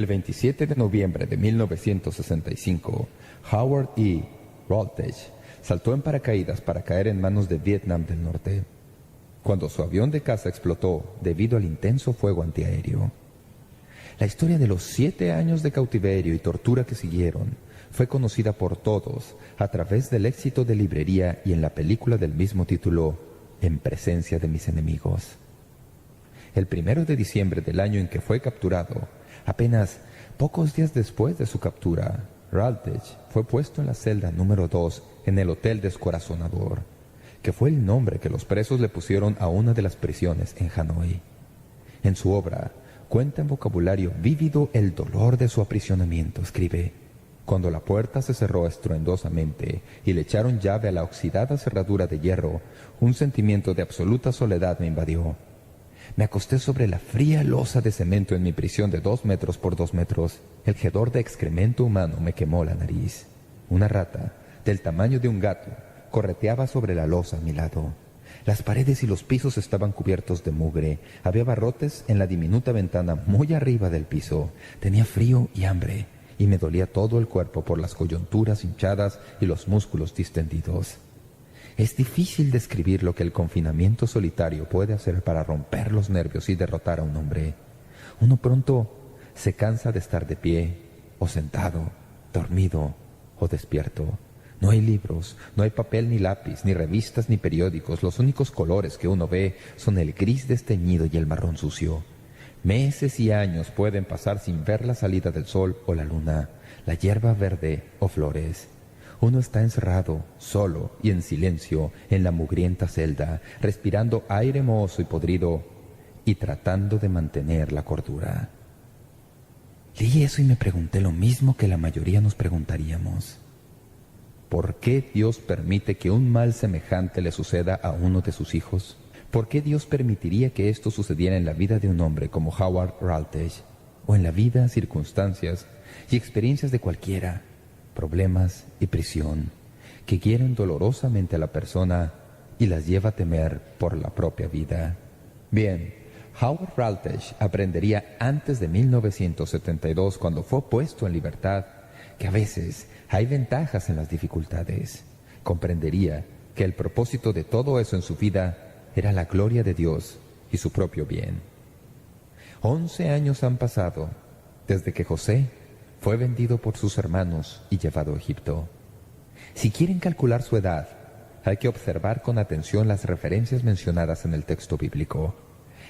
El 27 de noviembre de 1965, Howard E. Rutledge saltó en paracaídas para caer en manos de Vietnam del Norte, cuando su avión de caza explotó debido al intenso fuego antiaéreo. La historia de los 7 años de cautiverio y tortura que siguieron fue conocida por todos a través del éxito de librería y en la película del mismo título, En presencia de mis enemigos. El 1 de diciembre del año en que fue capturado, apenas pocos días después de su captura, Rutledge fue puesto en la celda número 2 en el Hotel Descorazonador, que fue el nombre que los presos le pusieron a una de las prisiones en Hanoi. En su obra, cuenta en vocabulario vívido el dolor de su aprisionamiento. Escribe: «Cuando la puerta se cerró estruendosamente y le echaron llave a la oxidada cerradura de hierro, un sentimiento de absoluta soledad me invadió. Me acosté sobre la fría losa de cemento en mi prisión de 2 metros por 2 metros. El hedor de excremento humano me quemó la nariz. Una rata, del tamaño de un gato, correteaba sobre la losa a mi lado. Las paredes y los pisos estaban cubiertos de mugre. Había barrotes en la diminuta ventana muy arriba del piso. Tenía frío y hambre, y me dolía todo el cuerpo por las coyunturas hinchadas y los músculos distendidos». Es difícil describir lo que el confinamiento solitario puede hacer para romper los nervios y derrotar a un hombre. Uno pronto se cansa de estar de pie, o sentado, dormido o despierto. No hay libros, no hay papel ni lápiz, ni revistas ni periódicos. Los únicos colores que uno ve son el gris desteñido y el marrón sucio. Meses y años pueden pasar sin ver la salida del sol o la luna, la hierba verde o flores. Uno está encerrado, solo y en silencio, en la mugrienta celda, respirando aire mohoso y podrido y tratando de mantener la cordura. Leí eso y me pregunté lo mismo que la mayoría nos preguntaríamos. ¿Por qué Dios permite que un mal semejante le suceda a uno de sus hijos? ¿Por qué Dios permitiría que esto sucediera en la vida de un hombre como Howard Rutledge? O en la vida, circunstancias y experiencias de cualquiera, problemas y prisión, que hieren dolorosamente a la persona y las lleva a temer por la propia vida. Bien, Howard Rutledge aprendería antes de 1972, cuando fue puesto en libertad, que a veces hay ventajas en las dificultades. Comprendería que el propósito de todo eso en su vida era la gloria de Dios y su propio bien. 11 años han pasado desde que José fue vendido por sus hermanos y llevado a Egipto. Si quieren calcular su edad, hay que observar con atención las referencias mencionadas en el texto bíblico.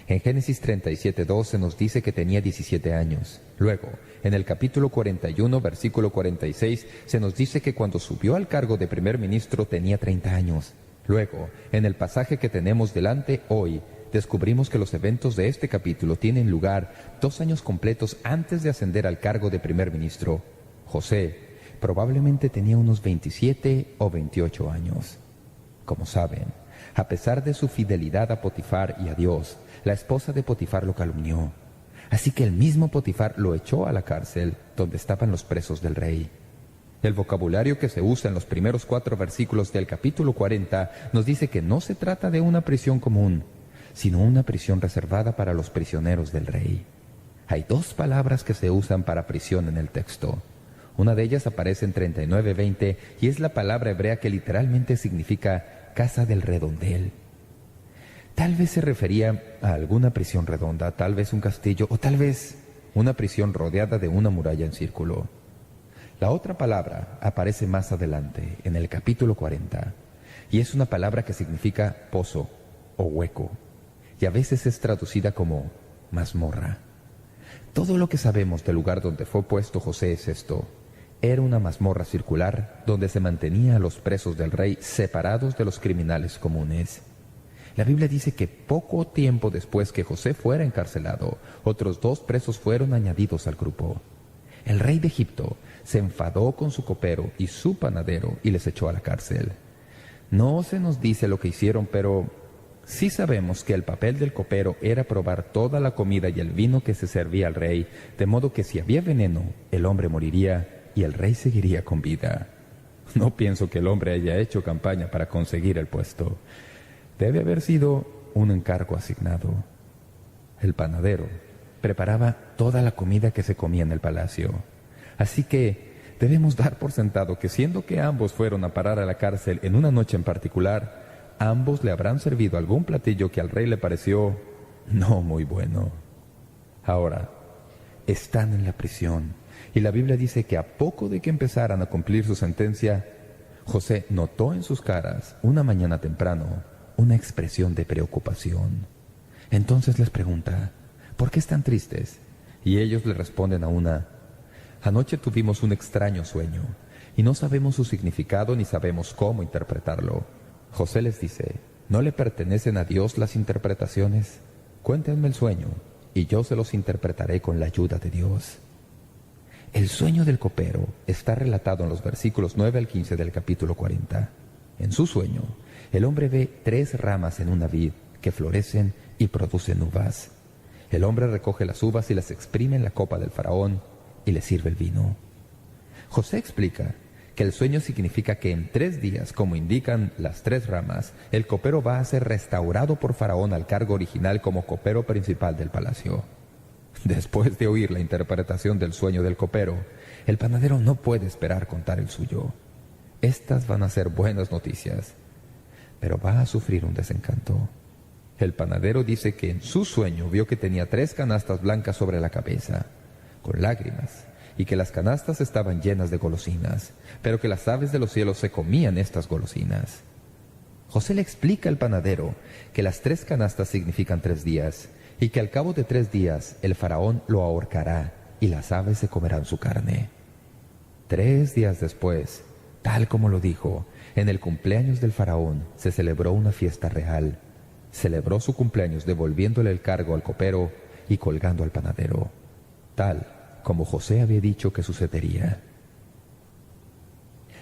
En Génesis 37:2 se nos dice que tenía 17 años. Luego, en el capítulo 41, versículo 46, se nos dice que cuando subió al cargo de primer ministro tenía 30 años. Luego, en el pasaje que tenemos delante hoy, descubrimos que los eventos de este capítulo tienen lugar 2 años completos antes de ascender al cargo de primer ministro. José probablemente tenía unos 27 o 28 años. Como saben, a pesar de su fidelidad a Potifar y a Dios, la esposa de Potifar lo calumnió. Así que el mismo Potifar lo echó a la cárcel donde estaban los presos del rey. El vocabulario que se usa en los primeros 4 versículos del capítulo 40 nos dice que no se trata de una prisión común, sino una prisión reservada para los prisioneros del rey. Hay 2 palabras que se usan para prisión en el texto. Una de ellas aparece en 39:20 y es la palabra hebrea que literalmente significa casa del redondel. Tal vez se refería a alguna prisión redonda, tal vez un castillo o tal vez una prisión rodeada de una muralla en círculo. La otra palabra aparece más adelante, en el capítulo 40, y es una palabra que significa pozo o hueco, y a veces es traducida como mazmorra. Todo lo que sabemos del lugar donde fue puesto José es esto. Era una mazmorra circular donde se mantenía a los presos del rey separados de los criminales comunes. La Biblia dice que poco tiempo después que José fuera encarcelado, otros 2 presos fueron añadidos al grupo. El rey de Egipto se enfadó con su copero y su panadero y les echó a la cárcel. No se nos dice lo que hicieron, pero sí sabemos que el papel del copero era probar toda la comida y el vino que se servía al rey, de modo que si había veneno, el hombre moriría y el rey seguiría con vida. No pienso que el hombre haya hecho campaña para conseguir el puesto. Debe haber sido un encargo asignado. El panadero preparaba toda la comida que se comía en el palacio. Así que debemos dar por sentado que, siendo que ambos fueron a parar a la cárcel en una noche en particular, ambos le habrán servido algún platillo que al rey le pareció no muy bueno. Ahora, están en la prisión, y la Biblia dice que a poco de que empezaran a cumplir su sentencia, José notó en sus caras, una mañana temprano, una expresión de preocupación. Entonces les pregunta, ¿por qué están tristes? Y ellos le responden a una, anoche tuvimos un extraño sueño, y no sabemos su significado ni sabemos cómo interpretarlo. José les dice, ¿no le pertenecen a Dios las interpretaciones? Cuéntenme el sueño, y yo se los interpretaré con la ayuda de Dios. El sueño del copero está relatado en los versículos 9 al 15 del capítulo 40. En su sueño, el hombre ve 3 ramas en una vid que florecen y producen uvas. El hombre recoge las uvas y las exprime en la copa del faraón y le sirve el vino. José explica que el sueño significa que en 3 días, como indican las 3 ramas, el copero va a ser restaurado por Faraón al cargo original como copero principal del palacio. Después de oír la interpretación del sueño del copero, el panadero no puede esperar contar el suyo. Estas van a ser buenas noticias, pero va a sufrir un desencanto. El panadero dice que en su sueño vio que tenía 3 canastas blancas sobre la cabeza, con lágrimas, y que las canastas estaban llenas de golosinas, pero que las aves de los cielos se comían estas golosinas. José le explica al panadero que las 3 canastas significan 3 días, y que al cabo de 3 días el faraón lo ahorcará y las aves se comerán su carne. 3 días después, tal como lo dijo, en el cumpleaños del faraón se celebró una fiesta real. Celebró su cumpleaños devolviéndole el cargo al copero y colgando al panadero, tal como José había dicho que sucedería.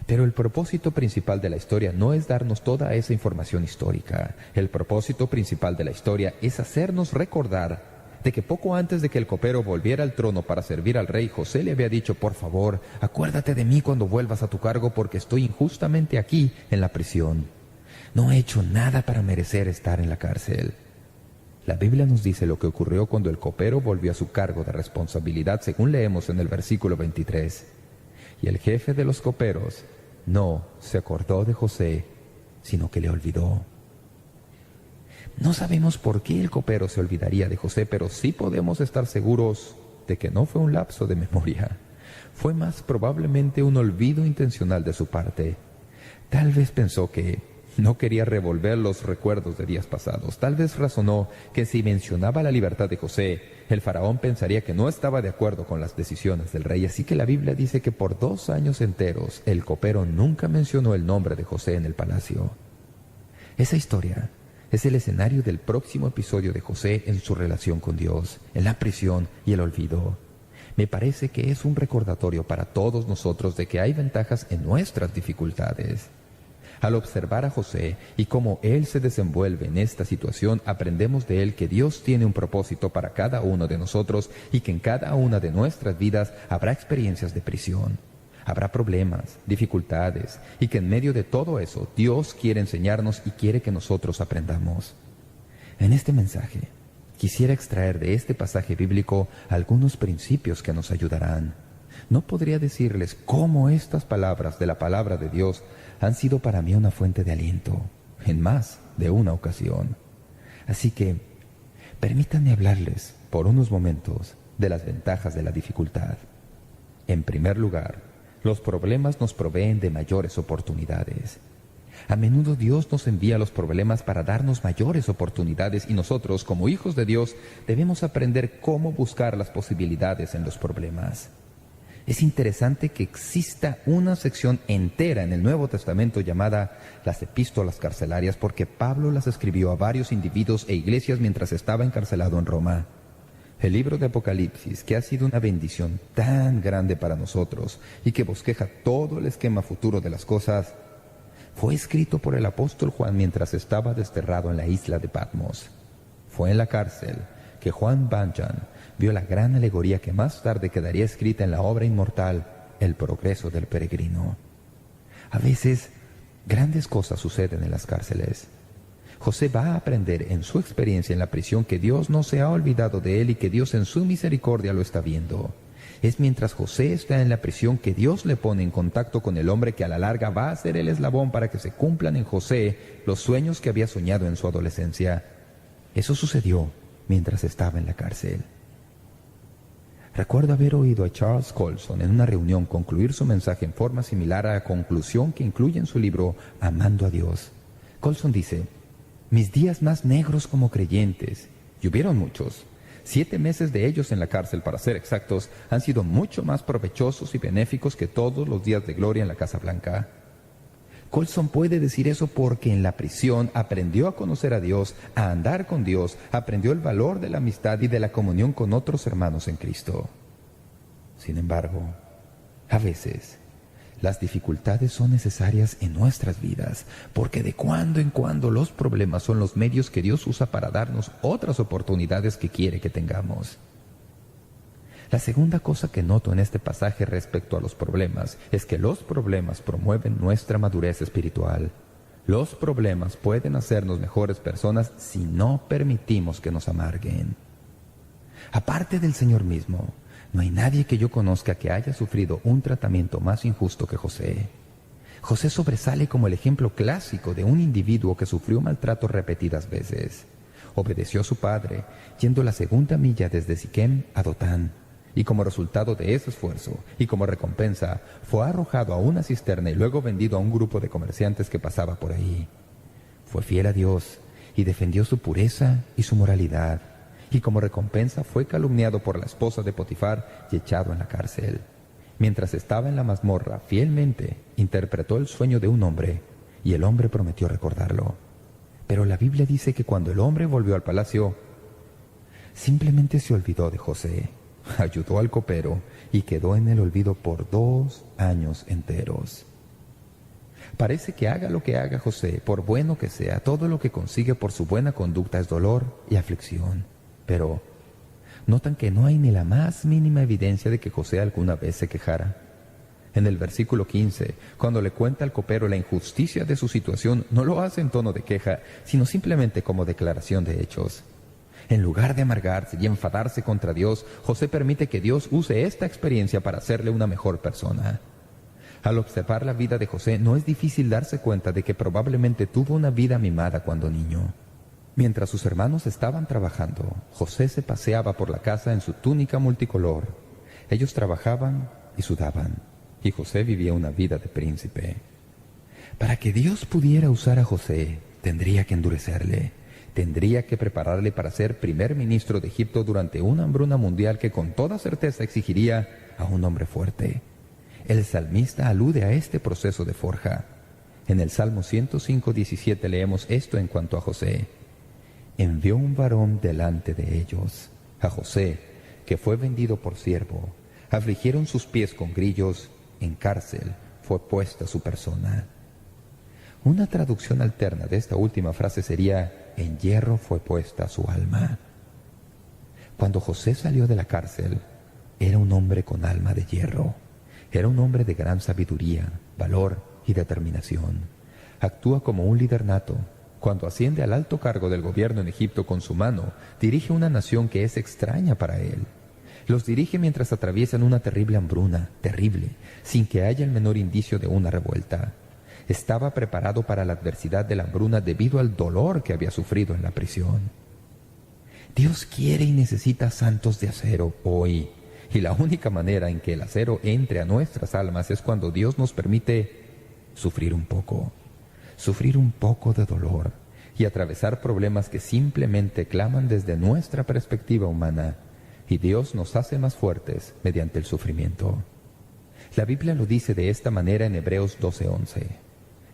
Pero el propósito principal de la historia no es darnos toda esa información histórica. El propósito principal de la historia es hacernos recordar de que poco antes de que el copero volviera al trono para servir al rey, José le había dicho, por favor, acuérdate de mí cuando vuelvas a tu cargo porque estoy injustamente aquí en la prisión. No he hecho nada para merecer estar en la cárcel. La Biblia nos dice lo que ocurrió cuando el copero volvió a su cargo de responsabilidad, según leemos en el versículo 23. Y el jefe de los coperos no se acordó de José, sino que le olvidó. No sabemos por qué el copero se olvidaría de José, pero sí podemos estar seguros de que no fue un lapso de memoria. Fue más probablemente un olvido intencional de su parte. Tal vez pensó que no quería revolver los recuerdos de días pasados. Tal vez razonó que si mencionaba la libertad de José, el faraón pensaría que no estaba de acuerdo con las decisiones del rey. Así que la Biblia dice que por 2 años enteros el copero nunca mencionó el nombre de José en el palacio. Esa historia es el escenario del próximo episodio de José en su relación con Dios, en la prisión y el olvido. Me parece que es un recordatorio para todos nosotros de que hay ventajas en nuestras dificultades. Al observar a José y cómo él se desenvuelve en esta situación, aprendemos de él que Dios tiene un propósito para cada uno de nosotros y que en cada una de nuestras vidas habrá experiencias de prisión. Habrá problemas, dificultades, y que en medio de todo eso Dios quiere enseñarnos y quiere que nosotros aprendamos. En este mensaje, quisiera extraer de este pasaje bíblico algunos principios que nos ayudarán. No podría decirles cómo estas palabras de la palabra de Dios han sido para mí una fuente de aliento, en más de una ocasión. Así que, permítanme hablarles por unos momentos de las ventajas de la dificultad. En primer lugar, los problemas nos proveen de mayores oportunidades. A menudo Dios nos envía los problemas para darnos mayores oportunidades y nosotros, como hijos de Dios, debemos aprender cómo buscar las posibilidades en los problemas. Es interesante que exista una sección entera en el Nuevo Testamento llamada las epístolas carcelarias porque Pablo las escribió a varios individuos e iglesias mientras estaba encarcelado en Roma. El libro de Apocalipsis, que ha sido una bendición tan grande para nosotros y que bosqueja todo el esquema futuro de las cosas, fue escrito por el apóstol Juan mientras estaba desterrado en la isla de Patmos. Fue en la cárcel que Juan Bunyan vio la gran alegoría que más tarde quedaría escrita en la obra inmortal El progreso del peregrino. A veces, grandes cosas suceden en las cárceles. José va a aprender en su experiencia en la prisión que Dios no se ha olvidado de él y que Dios en su misericordia lo está viendo. Es mientras José está en la prisión que Dios le pone en contacto con el hombre que a la larga va a ser el eslabón para que se cumplan en José los sueños que había soñado en su adolescencia. Eso sucedió mientras estaba en la cárcel. Recuerdo haber oído a Charles Colson en una reunión concluir su mensaje en forma similar a la conclusión que incluye en su libro Amando a Dios. Colson dice: «Mis días más negros como creyentes, y hubieron muchos, 7 meses de ellos en la cárcel para ser exactos, han sido mucho más provechosos y benéficos que todos los días de gloria en la Casa Blanca». Colson puede decir eso porque en la prisión aprendió a conocer a Dios, a andar con Dios, aprendió el valor de la amistad y de la comunión con otros hermanos en Cristo. Sin embargo, a veces las dificultades son necesarias en nuestras vidas, porque de cuando en cuando los problemas son los medios que Dios usa para darnos otras oportunidades que quiere que tengamos. La segunda cosa que noto en este pasaje respecto a los problemas es que los problemas promueven nuestra madurez espiritual. Los problemas pueden hacernos mejores personas si no permitimos que nos amarguen. Aparte del Señor mismo, no hay nadie que yo conozca que haya sufrido un tratamiento más injusto que José. José sobresale como el ejemplo clásico de un individuo que sufrió maltrato repetidas veces. Obedeció a su padre, yendo la segunda milla desde Siquem a Dotán. Y como resultado de ese esfuerzo, y como recompensa, fue arrojado a una cisterna y luego vendido a un grupo de comerciantes que pasaba por ahí. Fue fiel a Dios y defendió su pureza y su moralidad. Y como recompensa fue calumniado por la esposa de Potifar y echado en la cárcel. Mientras estaba en la mazmorra, fielmente interpretó el sueño de un hombre, y el hombre prometió recordarlo. Pero la Biblia dice que cuando el hombre volvió al palacio, simplemente se olvidó de José. Ayudó al copero y quedó en el olvido por 2 años enteros. Parece que haga lo que haga José, por bueno que sea, todo lo que consigue por su buena conducta es dolor y aflicción. Pero notan que no hay ni la más mínima evidencia de que José alguna vez se quejara. En el versículo 15, cuando le cuenta al copero la injusticia de su situación, no lo hace en tono de queja, sino simplemente como declaración de hechos. En lugar de amargarse y enfadarse contra Dios, José permite que Dios use esta experiencia para hacerle una mejor persona. Al observar la vida de José, no es difícil darse cuenta de que probablemente tuvo una vida mimada cuando niño. Mientras sus hermanos estaban trabajando, José se paseaba por la casa en su túnica multicolor. Ellos trabajaban y sudaban, y José vivía una vida de príncipe. Para que Dios pudiera usar a José, tendría que endurecerle. Tendría que prepararle para ser primer ministro de Egipto durante una hambruna mundial que con toda certeza exigiría a un hombre fuerte. El salmista alude a este proceso de forja. En el Salmo 105:17 leemos esto en cuanto a José. Envió un varón delante de ellos, a José, que fue vendido por siervo. Afligieron sus pies con grillos, en cárcel fue puesta su persona. Una traducción alterna de esta última frase sería: en hierro fue puesta su alma. Cuando José salió de la cárcel, era un hombre con alma de hierro. Era un hombre de gran sabiduría, valor y determinación. Actúa como un líder nato. Cuando asciende al alto cargo del gobierno en Egipto con su mano, dirige una nación que es extraña para él. Los dirige mientras atraviesan una terrible hambruna, terrible, sin que haya el menor indicio de una revuelta. Estaba preparado para la adversidad de la hambruna debido al dolor que había sufrido en la prisión. Dios quiere y necesita santos de acero hoy, y la única manera en que el acero entre a nuestras almas es cuando Dios nos permite sufrir un poco de dolor y atravesar problemas que simplemente claman desde nuestra perspectiva humana, y Dios nos hace más fuertes mediante el sufrimiento. La Biblia lo dice de esta manera en Hebreos 12:11.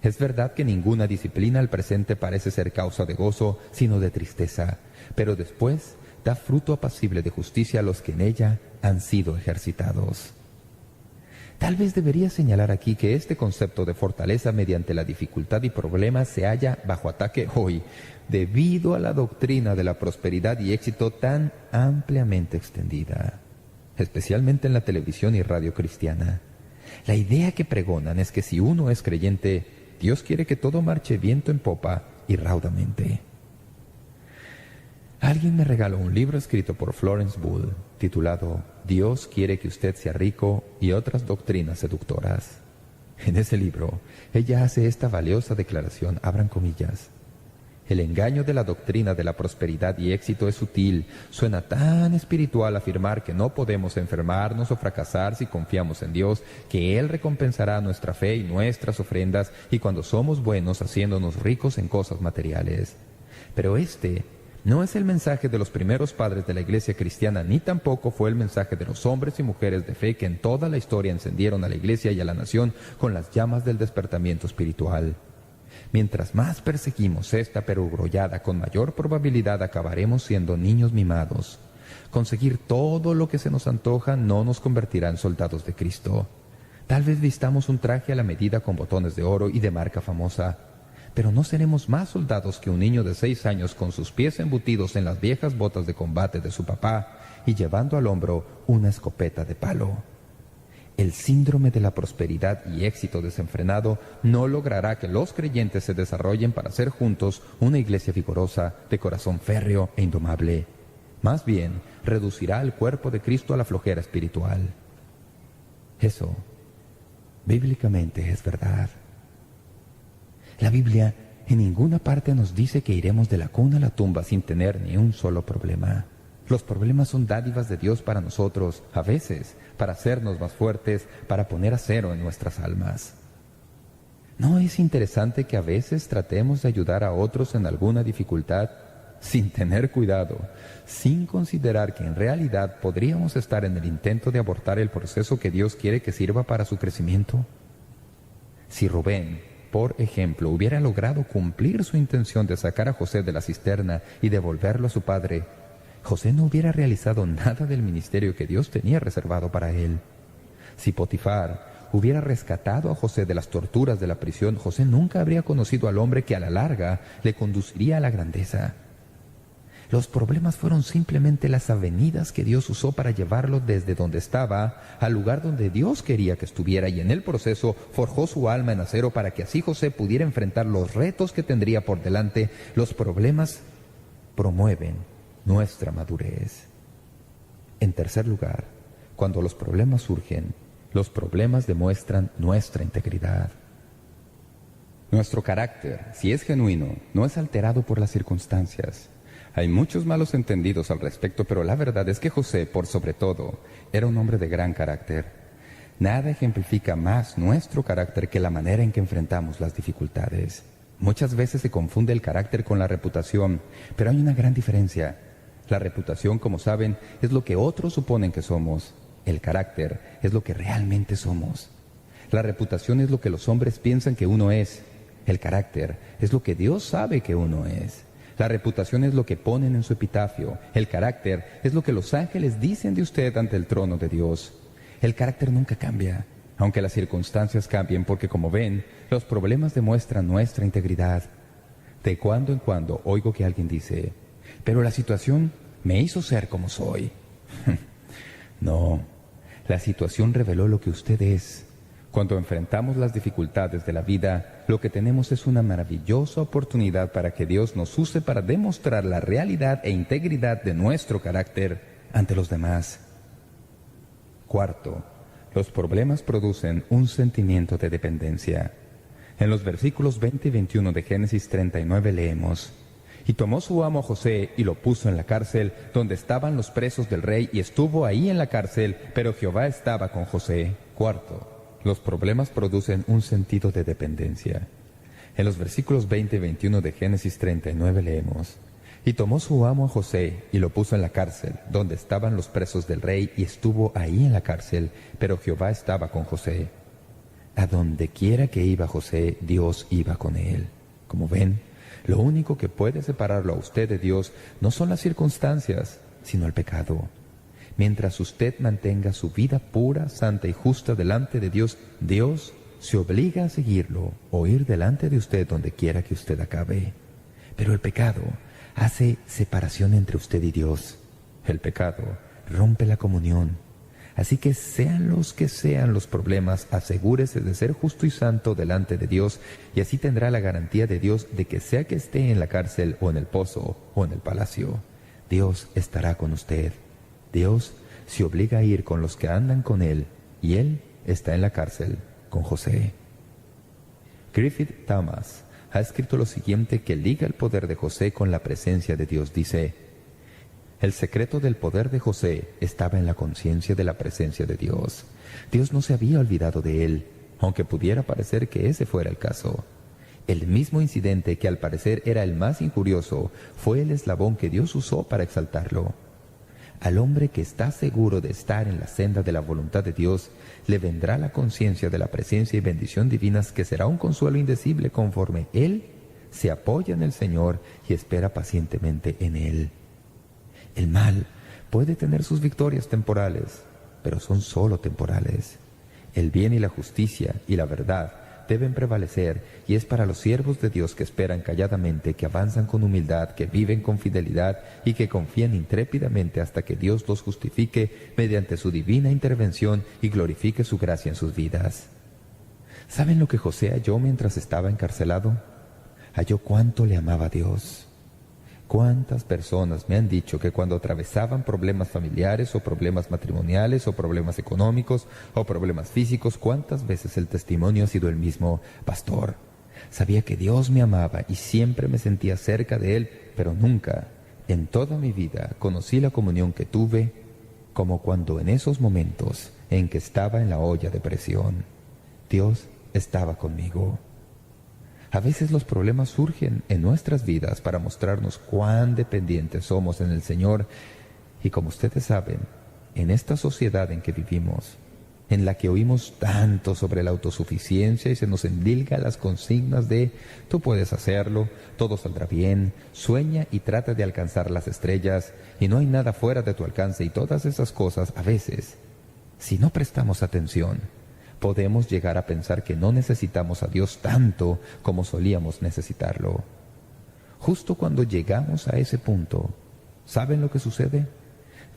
Es verdad que ninguna disciplina al presente parece ser causa de gozo, sino de tristeza, pero después da fruto apacible de justicia a los que en ella han sido ejercitados. Tal vez debería señalar aquí que este concepto de fortaleza mediante la dificultad y problemas se halla bajo ataque hoy, debido a la doctrina de la prosperidad y éxito tan ampliamente extendida, especialmente en la televisión y radio cristiana. La idea que pregonan es que si uno es creyente, Dios quiere que todo marche viento en popa y raudamente. Alguien me regaló un libro escrito por Florence Bull, titulado «Dios quiere que usted sea rico y otras doctrinas seductoras». En ese libro, ella hace esta valiosa declaración, abran comillas: «El engaño de la doctrina de la prosperidad y éxito es sutil. Suena tan espiritual afirmar que no podemos enfermarnos o fracasar si confiamos en Dios, que Él recompensará nuestra fe y nuestras ofrendas, y cuando somos buenos haciéndonos ricos en cosas materiales. Pero este no es el mensaje de los primeros padres de la Iglesia cristiana, ni tampoco fue el mensaje de los hombres y mujeres de fe que en toda la historia encendieron a la Iglesia y a la nación con las llamas del despertamiento espiritual. Mientras más perseguimos esta perogrullada, con mayor probabilidad acabaremos siendo niños mimados. Conseguir todo lo que se nos antoja no nos convertirá en soldados de Cristo. Tal vez vistamos un traje a la medida con botones de oro y de marca famosa, pero no seremos más soldados que un niño de 6 años con sus pies embutidos en las viejas botas de combate de su papá y llevando al hombro una escopeta de palo. El síndrome de la prosperidad y éxito desenfrenado no logrará que los creyentes se desarrollen para ser juntos una iglesia vigorosa, de corazón férreo e indomable. Más bien, reducirá al cuerpo de Cristo a la flojera espiritual. Eso, bíblicamente, es verdad. La Biblia en ninguna parte nos dice que iremos de la cuna a la tumba sin tener ni un solo problema. Los problemas son dádivas de Dios para nosotros, a veces para hacernos más fuertes, para poner acero en nuestras almas. ¿No es interesante que a veces tratemos de ayudar a otros en alguna dificultad sin tener cuidado, sin considerar que en realidad podríamos estar en el intento de abortar el proceso que Dios quiere que sirva para su crecimiento? Si Rubén, por ejemplo, hubiera logrado cumplir su intención de sacar a José de la cisterna y devolverlo a su padre, José no hubiera realizado nada del ministerio que Dios tenía reservado para él. Si Potifar hubiera rescatado a José de las torturas de la prisión, José nunca habría conocido al hombre que a la larga le conduciría a la grandeza. Los problemas fueron simplemente las avenidas que Dios usó para llevarlo desde donde estaba al lugar donde Dios quería que estuviera, y en el proceso forjó su alma en acero para que así José pudiera enfrentar los retos que tendría por delante. Los problemas promueven nuestra madurez. En tercer lugar, cuando los problemas surgen, los problemas demuestran nuestra integridad. Nuestro carácter, si es genuino, no es alterado por las circunstancias. Hay muchos malos entendidos al respecto, pero la verdad es que José, por sobre todo, era un hombre de gran carácter. Nada ejemplifica más nuestro carácter que la manera en que enfrentamos las dificultades. Muchas veces se confunde el carácter con la reputación, pero hay una gran diferencia. La reputación, como saben, es lo que otros suponen que somos. El carácter es lo que realmente somos. La reputación es lo que los hombres piensan que uno es. El carácter es lo que Dios sabe que uno es. La reputación es lo que ponen en su epitafio. El carácter es lo que los ángeles dicen de usted ante el trono de Dios. El carácter nunca cambia, aunque las circunstancias cambien, porque como ven, los problemas demuestran nuestra integridad. De cuando en cuando oigo que alguien dice, «Pero la situación me hizo ser como soy». No, la situación reveló lo que usted es. Cuando enfrentamos las dificultades de la vida, lo que tenemos es una maravillosa oportunidad para que Dios nos use para demostrar la realidad e integridad de nuestro carácter ante los demás. Cuarto, los problemas producen un sentimiento de dependencia. En los versículos 20 y 21 de Génesis 39 leemos, «Y tomó su amo a José y lo puso en la cárcel, donde estaban los presos del rey, y estuvo ahí en la cárcel, pero Jehová estaba con José». Cuarto, los problemas producen un sentido de dependencia. En los versículos 20 y 21 de Génesis 39 leemos, «Y tomó su amo a José y lo puso en la cárcel, donde estaban los presos del rey, y estuvo ahí en la cárcel, pero Jehová estaba con José». A donde quiera que iba José, Dios iba con él. Como ven, lo único que puede separarlo a usted de Dios no son las circunstancias, sino el pecado. Mientras usted mantenga su vida pura, santa y justa delante de Dios, Dios se obliga a seguirlo o ir delante de usted donde quiera que usted acabe. Pero el pecado hace separación entre usted y Dios. El pecado rompe la comunión. Así que sean los problemas, asegúrese de ser justo y santo delante de Dios, y así tendrá la garantía de Dios de que sea que esté en la cárcel o en el pozo o en el palacio, Dios estará con usted. Dios se obliga a ir con los que andan con Él, y Él está en la cárcel con José. Griffith Thomas ha escrito lo siguiente que liga el poder de José con la presencia de Dios. Dice: el secreto del poder de José estaba en la conciencia de la presencia de Dios. Dios no se había olvidado de él, aunque pudiera parecer que ese fuera el caso. El mismo incidente, que al parecer era el más injurioso, fue el eslabón que Dios usó para exaltarlo. Al hombre que está seguro de estar en la senda de la voluntad de Dios, le vendrá la conciencia de la presencia y bendición divinas, que será un consuelo indecible conforme él se apoya en el Señor y espera pacientemente en Él. El mal puede tener sus victorias temporales, pero son solo temporales. El bien y la justicia y la verdad deben prevalecer, y es para los siervos de Dios que esperan calladamente, que avanzan con humildad, que viven con fidelidad y que confían intrépidamente hasta que Dios los justifique mediante su divina intervención y glorifique su gracia en sus vidas. ¿Saben lo que José halló mientras estaba encarcelado? Halló cuánto le amaba a Dios. ¿Cuántas personas me han dicho que cuando atravesaban problemas familiares o problemas matrimoniales o problemas económicos o problemas físicos, cuántas veces el testimonio ha sido el mismo? Pastor, sabía que Dios me amaba y siempre me sentía cerca de Él, pero nunca en toda mi vida conocí la comunión que tuve como cuando en esos momentos en que estaba en la olla de presión. Dios estaba conmigo. A veces los problemas surgen en nuestras vidas para mostrarnos cuán dependientes somos en el Señor. Y como ustedes saben, en esta sociedad en que vivimos, en la que oímos tanto sobre la autosuficiencia y se nos endilga las consignas de «tú puedes hacerlo, todo saldrá bien, sueña y trata de alcanzar las estrellas, y no hay nada fuera de tu alcance», y todas esas cosas, a veces, si no prestamos atención, podemos llegar a pensar que no necesitamos a Dios tanto como solíamos necesitarlo. Justo cuando llegamos a ese punto, ¿saben lo que sucede?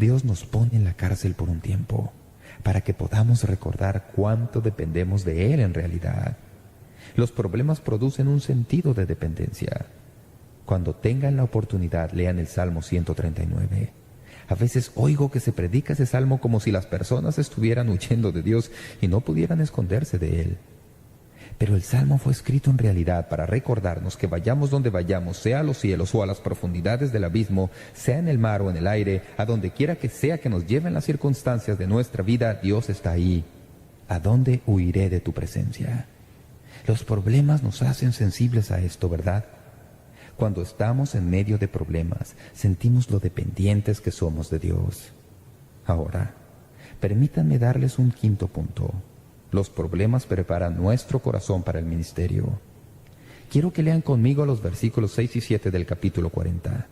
Dios nos pone en la cárcel por un tiempo, para que podamos recordar cuánto dependemos de Él en realidad. Los problemas producen un sentido de dependencia. Cuando tengan la oportunidad, lean el Salmo 139. A veces oigo que se predica ese salmo como si las personas estuvieran huyendo de Dios y no pudieran esconderse de Él. Pero el salmo fue escrito en realidad para recordarnos que vayamos donde vayamos, sea a los cielos o a las profundidades del abismo, sea en el mar o en el aire, a donde quiera que sea que nos lleven las circunstancias de nuestra vida, Dios está ahí. ¿A dónde huiré de tu presencia? Los problemas nos hacen sensibles a esto, ¿verdad? Cuando estamos en medio de problemas, sentimos lo dependientes que somos de Dios. Ahora, permítanme darles un quinto punto. Los problemas preparan nuestro corazón para el ministerio. Quiero que lean conmigo los versículos 6 y 7 del capítulo 40.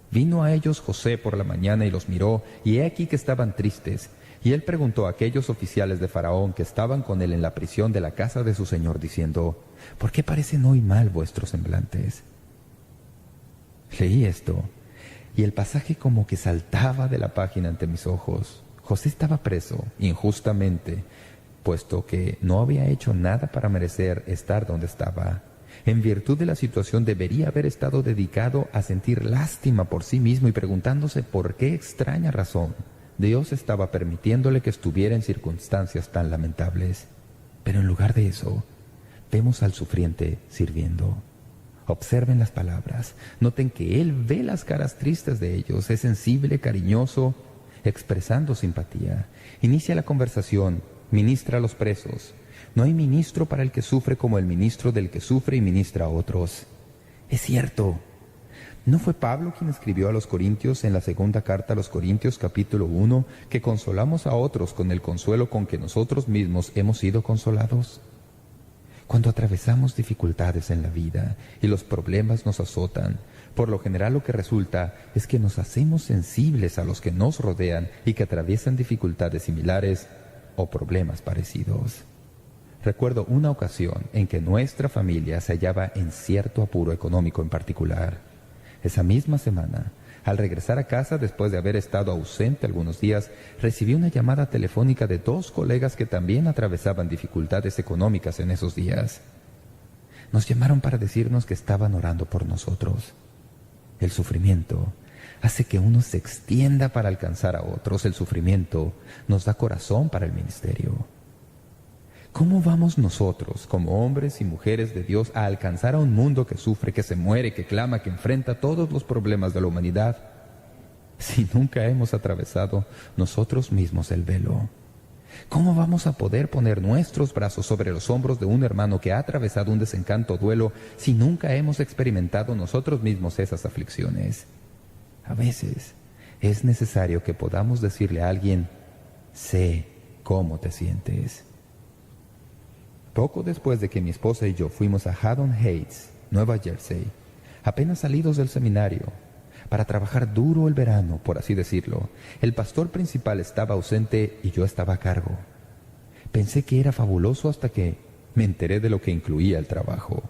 Vino a ellos José por la mañana y los miró, y he aquí que estaban tristes. Y él preguntó a aquellos oficiales de Faraón que estaban con él en la prisión de la casa de su señor, diciendo: ¿por qué parecen hoy mal vuestros semblantes? Leí esto, y el pasaje como que saltaba de la página ante mis ojos. José estaba preso, injustamente, puesto que no había hecho nada para merecer estar donde estaba. En virtud de la situación debería haber estado dedicado a sentir lástima por sí mismo y preguntándose por qué extraña razón Dios estaba permitiéndole que estuviera en circunstancias tan lamentables. Pero en lugar de eso, vemos al sufriente sirviendo. Observen las palabras. Noten que él ve las caras tristes de ellos. Es sensible, cariñoso, expresando simpatía. Inicia la conversación. Ministra a los presos. No hay ministro para el que sufre como el ministro del que sufre y ministra a otros. Es cierto. ¿No fue Pablo quien escribió a los Corintios en la segunda carta a los Corintios, capítulo 1, que consolamos a otros con el consuelo con que nosotros mismos hemos sido consolados? Cuando atravesamos dificultades en la vida y los problemas nos azotan, por lo general lo que resulta es que nos hacemos sensibles a los que nos rodean y que atraviesan dificultades similares o problemas parecidos. Recuerdo una ocasión en que nuestra familia se hallaba en cierto apuro económico en particular. Esa misma semana Al regresar a casa, después de haber estado ausente algunos días, recibí una llamada telefónica de 2 colegas que también atravesaban dificultades económicas en esos días. Nos llamaron para decirnos que estaban orando por nosotros. El sufrimiento hace que uno se extienda para alcanzar a otros. El sufrimiento nos da corazón para el ministerio. ¿Cómo vamos nosotros, como hombres y mujeres de Dios, a alcanzar a un mundo que sufre, que se muere, que clama, que enfrenta todos los problemas de la humanidad, si nunca hemos atravesado nosotros mismos el velo? ¿Cómo vamos a poder poner nuestros brazos sobre los hombros de un hermano que ha atravesado un desencanto o duelo si nunca hemos experimentado nosotros mismos esas aflicciones? A veces es necesario que podamos decirle a alguien: sé cómo te sientes. Poco después de que mi esposa y yo fuimos a Haddon Heights, Nueva Jersey, apenas salidos del seminario, para trabajar duro el verano, por así decirlo, el pastor principal estaba ausente y yo estaba a cargo. Pensé que era fabuloso hasta que me enteré de lo que incluía el trabajo.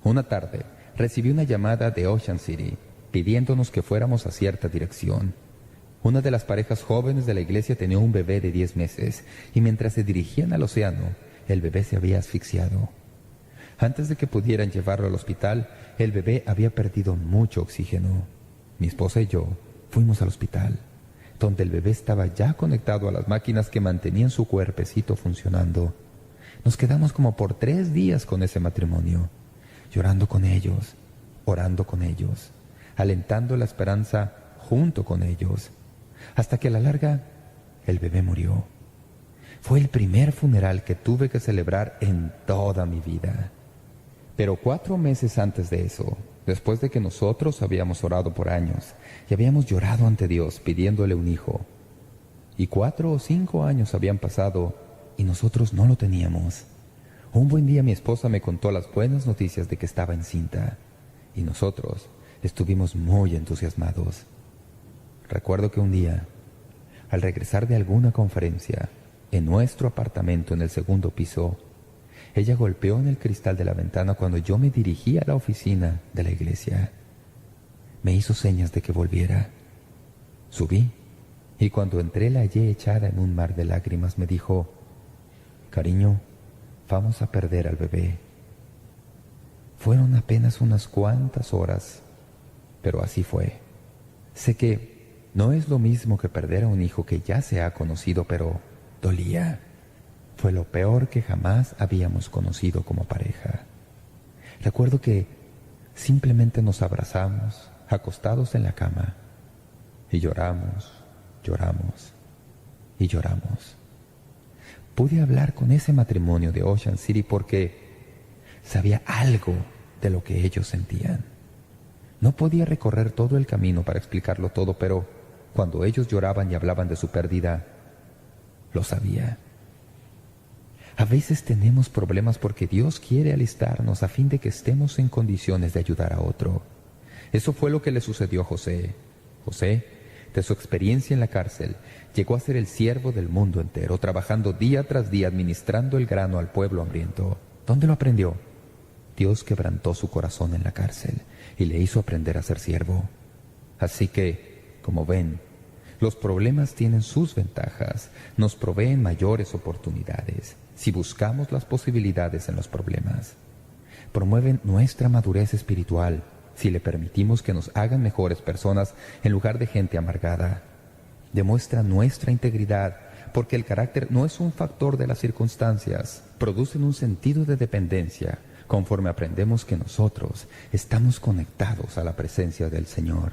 Una tarde recibí una llamada de Ocean City pidiéndonos que fuéramos a cierta dirección. Una de las parejas jóvenes de la iglesia tenía un bebé de 10 meses y mientras se dirigían al océano, el bebé se había asfixiado. Antes de que pudieran llevarlo al hospital, el bebé había perdido mucho oxígeno. Mi esposa y yo fuimos al hospital, donde el bebé estaba ya conectado a las máquinas que mantenían su cuerpecito funcionando. Nos quedamos como por 3 días con ese matrimonio, llorando con ellos, orando con ellos, alentando la esperanza junto con ellos, hasta que a la larga el bebé murió. Fue el primer funeral que tuve que celebrar en toda mi vida. Pero 4 meses antes de eso, después de que nosotros habíamos orado por años y habíamos llorado ante Dios pidiéndole un hijo, y 4 o 5 años habían pasado y nosotros no lo teníamos, un buen día mi esposa me contó las buenas noticias de que estaba encinta, y nosotros estuvimos muy entusiasmados. Recuerdo que un día, al regresar de alguna conferencia, en nuestro apartamento en el 2º piso, ella golpeó en el cristal de la ventana cuando yo me dirigí a la oficina de la iglesia. Me hizo señas de que volviera. Subí, y cuando entré la hallé echada en un mar de lágrimas. Me dijo: «Cariño, vamos a perder al bebé». Fueron apenas unas cuantas horas, pero así fue. Sé que no es lo mismo que perder a un hijo que ya se ha conocido, pero dolía. Fue lo peor que jamás habíamos conocido como pareja. Recuerdo que simplemente nos abrazamos, acostados en la cama, y lloramos, lloramos y lloramos. Pude hablar con ese matrimonio de Ocean City porque sabía algo de lo que ellos sentían. No podía recorrer todo el camino para explicarlo todo, pero cuando ellos lloraban y hablaban de su pérdida, lo sabía. A veces tenemos problemas porque Dios quiere alistarnos a fin de que estemos en condiciones de ayudar a otro. Eso fue lo que le sucedió a José. José, de su experiencia en la cárcel, llegó a ser el siervo del mundo entero, trabajando día tras día administrando el grano al pueblo hambriento. ¿Dónde lo aprendió? Dios quebrantó su corazón en la cárcel y le hizo aprender a ser siervo. Así que, como ven, los problemas tienen sus ventajas, nos proveen mayores oportunidades si buscamos las posibilidades en los problemas. Promueven nuestra madurez espiritual si le permitimos que nos hagan mejores personas en lugar de gente amargada. Demuestran nuestra integridad porque el carácter no es un factor de las circunstancias. Producen un sentido de dependencia conforme aprendemos que nosotros estamos conectados a la presencia del Señor.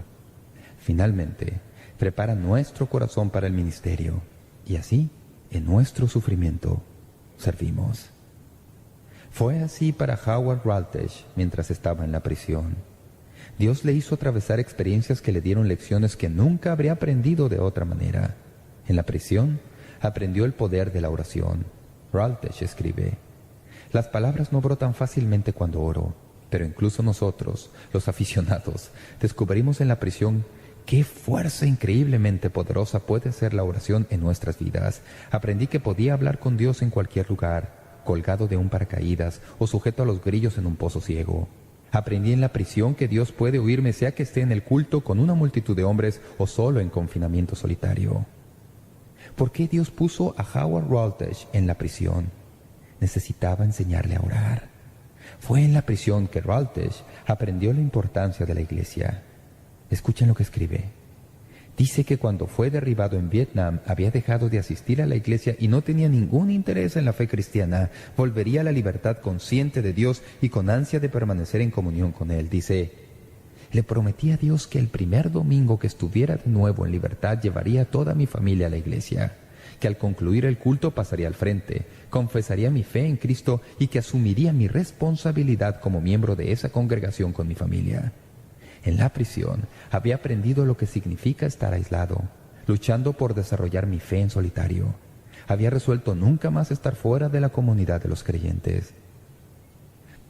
Finalmente, prepara nuestro corazón para el ministerio y así, en nuestro sufrimiento, servimos. Fue así para Howard Raltech mientras estaba en la prisión. Dios le hizo atravesar experiencias que le dieron lecciones que nunca habría aprendido de otra manera. En la prisión aprendió el poder de la oración. Raltech escribe: «Las palabras no brotan fácilmente cuando oro, pero incluso nosotros, los aficionados, descubrimos en la prisión qué fuerza increíblemente poderosa puede ser la oración en nuestras vidas. Aprendí que podía hablar con Dios en cualquier lugar, colgado de un paracaídas o sujeto a los grillos en un pozo ciego. Aprendí en la prisión que Dios puede oírme sea que esté en el culto con una multitud de hombres o solo en confinamiento solitario. ¿Por qué Dios puso a Howard Routledge en la prisión? Necesitaba enseñarle a orar. Fue en la prisión que Routledge aprendió la importancia de la iglesia. Escuchen lo que escribe. Dice que cuando fue derribado en Vietnam había dejado de asistir a la iglesia y no tenía ningún interés en la fe cristiana. Volvería a la libertad consciente de Dios y con ansia de permanecer en comunión con Él. Dice, le prometí a Dios que el primer domingo que estuviera de nuevo en libertad llevaría a toda mi familia a la iglesia, que al concluir el culto pasaría al frente, confesaría mi fe en Cristo y que asumiría mi responsabilidad como miembro de esa congregación con mi familia. En la prisión había aprendido lo que significa estar aislado, luchando por desarrollar mi fe en solitario. Había resuelto nunca más estar fuera de la comunidad de los creyentes.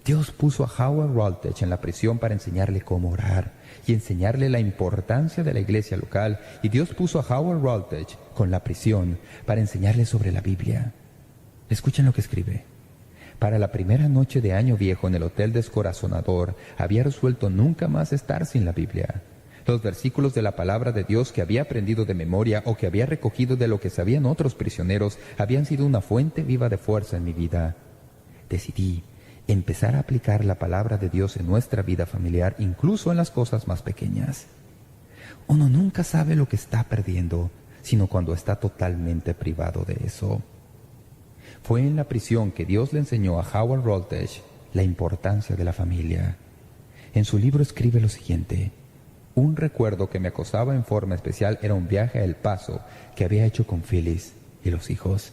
Dios puso a Howard Routledge en la prisión para enseñarle cómo orar y enseñarle la importancia de la iglesia local. Y Dios puso a Howard Routledge con la prisión para enseñarle sobre la Biblia. Escuchen lo que escribe. Para la primera noche de Año Viejo en el Hotel Descorazonador, había resuelto nunca más estar sin la Biblia. Los versículos de la palabra de Dios que había aprendido de memoria o que había recogido de lo que sabían otros prisioneros habían sido una fuente viva de fuerza en mi vida. Decidí empezar a aplicar la palabra de Dios en nuestra vida familiar, incluso en las cosas más pequeñas. Uno nunca sabe lo que está perdiendo, sino cuando está totalmente privado de eso. Fue en la prisión que Dios le enseñó a Howard Routledge la importancia de la familia. En su libro escribe lo siguiente: un recuerdo que me acosaba en forma especial era un viaje a El Paso que había hecho con Phyllis y los hijos.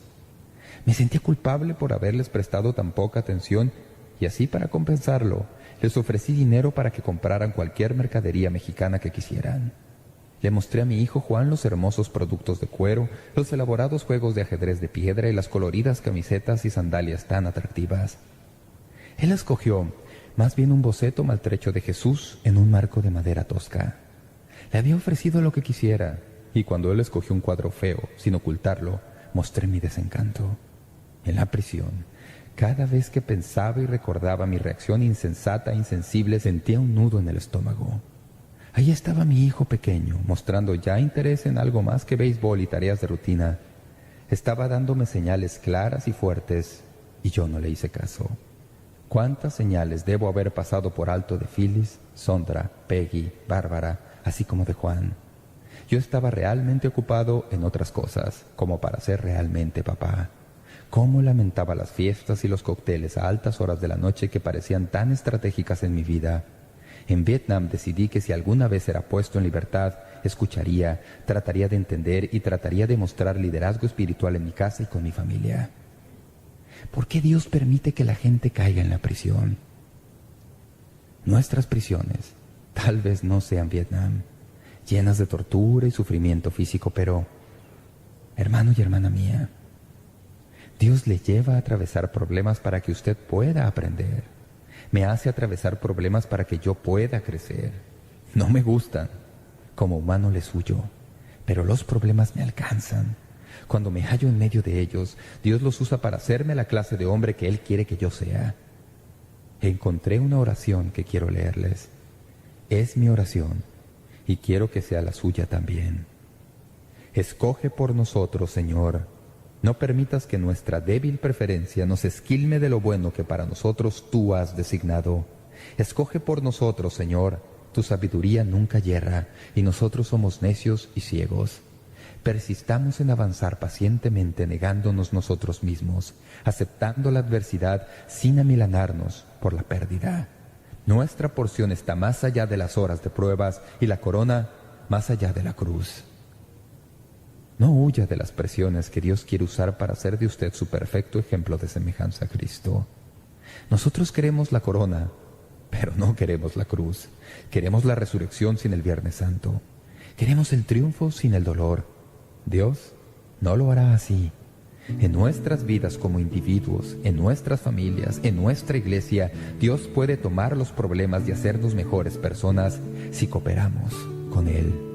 Me sentía culpable por haberles prestado tan poca atención y así, para compensarlo, les ofrecí dinero para que compraran cualquier mercadería mexicana que quisieran. Le mostré a mi hijo Juan los hermosos productos de cuero, los elaborados juegos de ajedrez de piedra y las coloridas camisetas y sandalias tan atractivas. Él escogió más bien un boceto maltrecho de Jesús en un marco de madera tosca. Le había ofrecido lo que quisiera, y cuando él escogió un cuadro feo, sin ocultarlo, mostré mi desencanto. En la prisión, cada vez que pensaba y recordaba mi reacción insensata e insensible, sentía un nudo en el estómago. Allí estaba mi hijo pequeño, mostrando ya interés en algo más que béisbol y tareas de rutina. Estaba dándome señales claras y fuertes, y yo no le hice caso. ¿Cuántas señales debo haber pasado por alto de Phyllis, Sondra, Peggy, Bárbara, así como de Juan? Yo estaba realmente ocupado en otras cosas, como para ser realmente papá. Cómo lamentaba las fiestas y los cócteles a altas horas de la noche que parecían tan estratégicas en mi vida. En Vietnam decidí que si alguna vez era puesto en libertad, escucharía, trataría de entender y trataría de mostrar liderazgo espiritual en mi casa y con mi familia. ¿Por qué Dios permite que la gente caiga en la prisión? Nuestras prisiones tal vez no sean Vietnam, llenas de tortura y sufrimiento físico, pero, hermano y hermana mía, Dios le lleva a atravesar problemas para que usted pueda aprender. Me hace atravesar problemas para que yo pueda crecer. No me gustan. Como humano les huyo, pero los problemas me alcanzan. Cuando me hallo en medio de ellos, Dios los usa para hacerme la clase de hombre que Él quiere que yo sea. Encontré una oración que quiero leerles. Es mi oración y quiero que sea la suya también. Escoge por nosotros, Señor. No permitas que nuestra débil preferencia nos esquilme de lo bueno que para nosotros Tú has designado. Escoge por nosotros, Señor. Tu sabiduría nunca yerra, y nosotros somos necios y ciegos. Persistamos en avanzar pacientemente negándonos nosotros mismos, aceptando la adversidad sin amilanarnos por la pérdida. Nuestra porción está más allá de las horas de pruebas y la corona más allá de la cruz. No huya de las presiones que Dios quiere usar para hacer de usted su perfecto ejemplo de semejanza a Cristo. Nosotros queremos la corona, pero no queremos la cruz. Queremos la resurrección sin el Viernes Santo. Queremos el triunfo sin el dolor. Dios no lo hará así. En nuestras vidas como individuos, en nuestras familias, en nuestra iglesia, Dios puede tomar los problemas y hacernos mejores personas si cooperamos con Él.